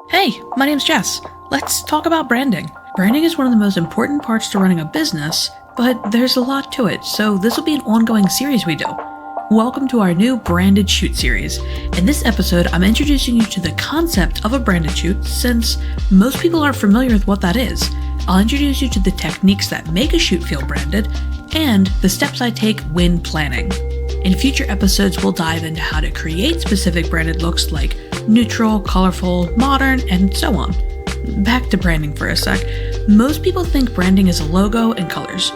Hey, my name's Jess. Let's talk about branding. Branding is one of the most important parts to running a business, but there's a lot to it, so this will be an ongoing series we do. Welcome to our new branded shoot series. In this episode, I'm introducing you to the concept of a branded shoot since most people aren't familiar with what that is. I'll introduce you to the techniques that make a shoot feel branded and the steps I take when planning. In future episodes, we'll dive into how to create specific branded looks like neutral, colorful, modern, and so on. Back to branding for a sec. Most people think branding is a logo and colors.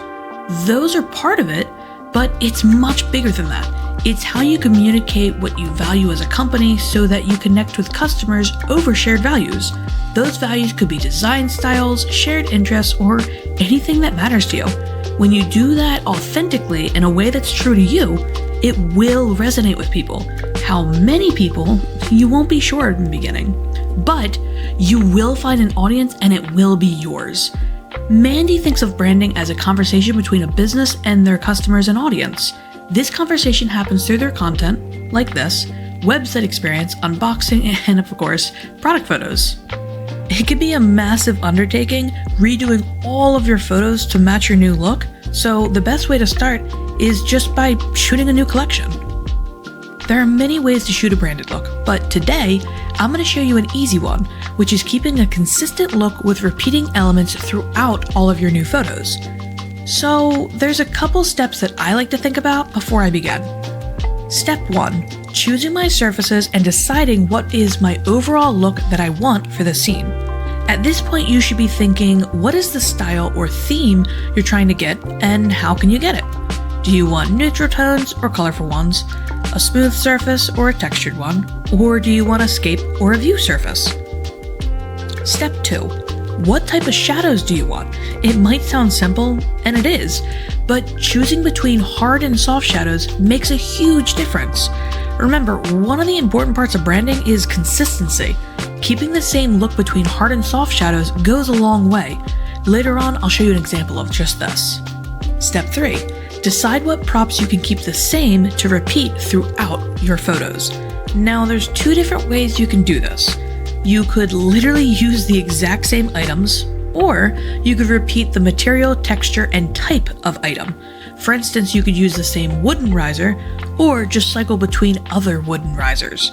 Those are part of it, but it's much bigger than that. It's how you communicate what you value as a company so that you connect with customers over shared values. Those values could be design styles, shared interests, or anything that matters to you. When you do that authentically in a way that's true to you, it will resonate with people. How many people, you won't be sure in the beginning, but you will find an audience and it will be yours. Mandy thinks of branding as a conversation between a business and their customers and audience. This conversation happens through their content, like this, website experience, unboxing, and of course, product photos. It could be a massive undertaking, redoing all of your photos to match your new look, so the best way to start is just by shooting a new collection. There are many ways to shoot a branded look, but today, I'm going to show you an easy one, which is keeping a consistent look with repeating elements throughout all of your new photos. So, there's a couple steps that I like to think about before I begin. Step 1. Choosing my surfaces and deciding what is my overall look that I want for the scene. At this point, you should be thinking, what is the style or theme you're trying to get, and how can you get it? Do you want neutral tones or colorful ones? A smooth surface or a textured one? Or do you want a scape or a view surface? Step 2. What type of shadows do you want? It might sound simple, and it is, but choosing between hard and soft shadows makes a huge difference. Remember, one of the important parts of branding is consistency. Keeping the same look between hard and soft shadows goes a long way. Later on, I'll show you an example of just this. Step 3. Decide what props you can keep the same to repeat throughout your photos. Now, there's two different ways you can do this. You could literally use the exact same items, or you could repeat the material, texture, and type of item. For instance, you could use the same wooden riser, or just cycle between other wooden risers.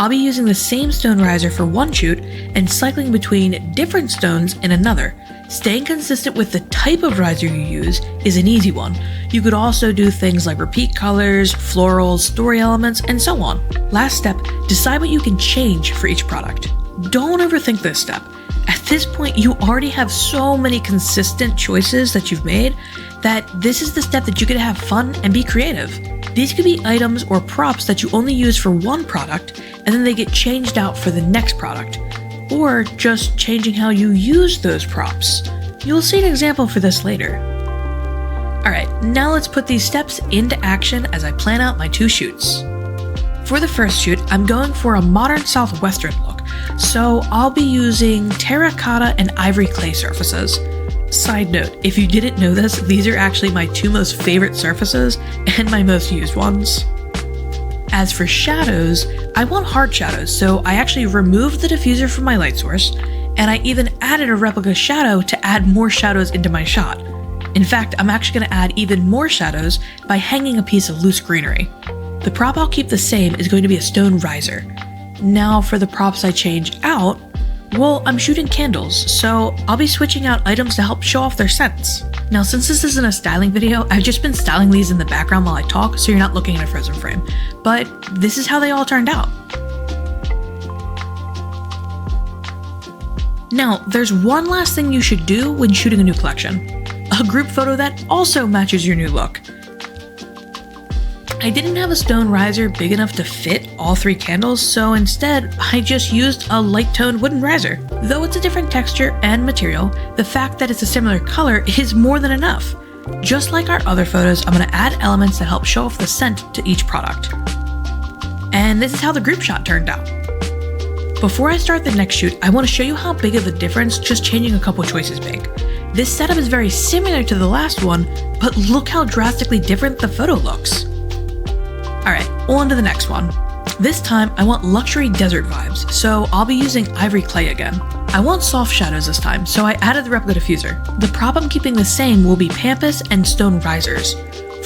I'll be using the same stone riser for one shoot and cycling between different stones in another. Staying consistent with the type of riser you use is an easy one. You could also do things like repeat colors, florals, story elements, and so on. Last step, decide what you can change for each product. Don't overthink this step. At this point, you already have so many consistent choices that you've made that this is the step that you get to have fun and be creative. These could be items or props that you only use for one product and then they get changed out for the next product, or just changing how you use those props. You'll see an example for this later. Alright, now let's put these steps into action as I plan out my two shoots. For the first shoot, I'm going for a modern southwestern look, so I'll be using terracotta and ivory clay surfaces. Side note, if you didn't know this, these are actually my two most favorite surfaces and my most used ones. As for shadows, I want hard shadows, so I actually removed the diffuser from my light source, and I even added a replica shadow to add more shadows into my shot. In fact, I'm actually going to add even more shadows by hanging a piece of loose greenery. The prop I'll keep the same is going to be a stone riser. Now for the props I change out, well, I'm shooting candles, so I'll be switching out items to help show off their scents. Now, since this isn't a styling video, I've just been styling these in the background while I talk, so you're not looking at a frozen frame. But this is how they all turned out. Now, there's one last thing you should do when shooting a new collection. A group photo that also matches your new look. I didn't have a stone riser big enough to fit all three candles, so instead, I just used a light-toned wooden riser. Though it's a different texture and material, the fact that it's a similar color is more than enough. Just like our other photos, I'm going to add elements that help show off the scent to each product. And this is how the group shot turned out. Before I start the next shoot, I want to show you how big of a difference just changing a couple choices make. This setup is very similar to the last one, but look how drastically different the photo looks. Alright, on to the next one. This time, I want luxury desert vibes, so I'll be using ivory clay again. I want soft shadows this time, so I added the Replica diffuser. The prop I'm keeping the same will be pampas and stone risers.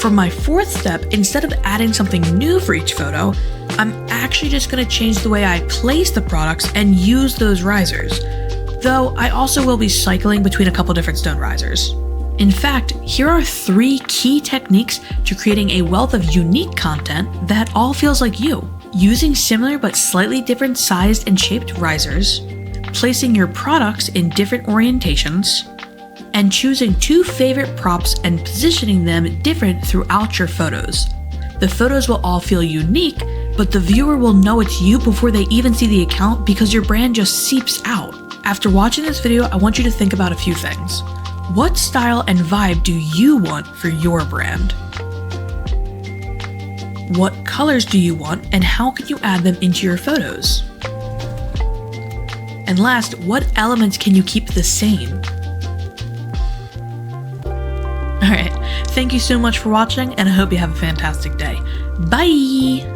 For my fourth step, instead of adding something new for each photo, I'm actually just going to change the way I place the products and use those risers. Though I also will be cycling between a couple different stone risers. In fact, here are 3 key techniques to creating a wealth of unique content that all feels like you. Using similar but slightly different sized and shaped risers, placing your products in different orientations, and choosing 2 favorite props and positioning them different throughout your photos. The photos will all feel unique, but the viewer will know it's you before they even see the account because your brand just seeps out. After watching this video, I want you to think about a few things. What style and vibe do you want for your brand? What colors do you want and how can you add them into your photos? And last, what elements can you keep the same? Alright, thank you so much for watching and I hope you have a fantastic day. Bye!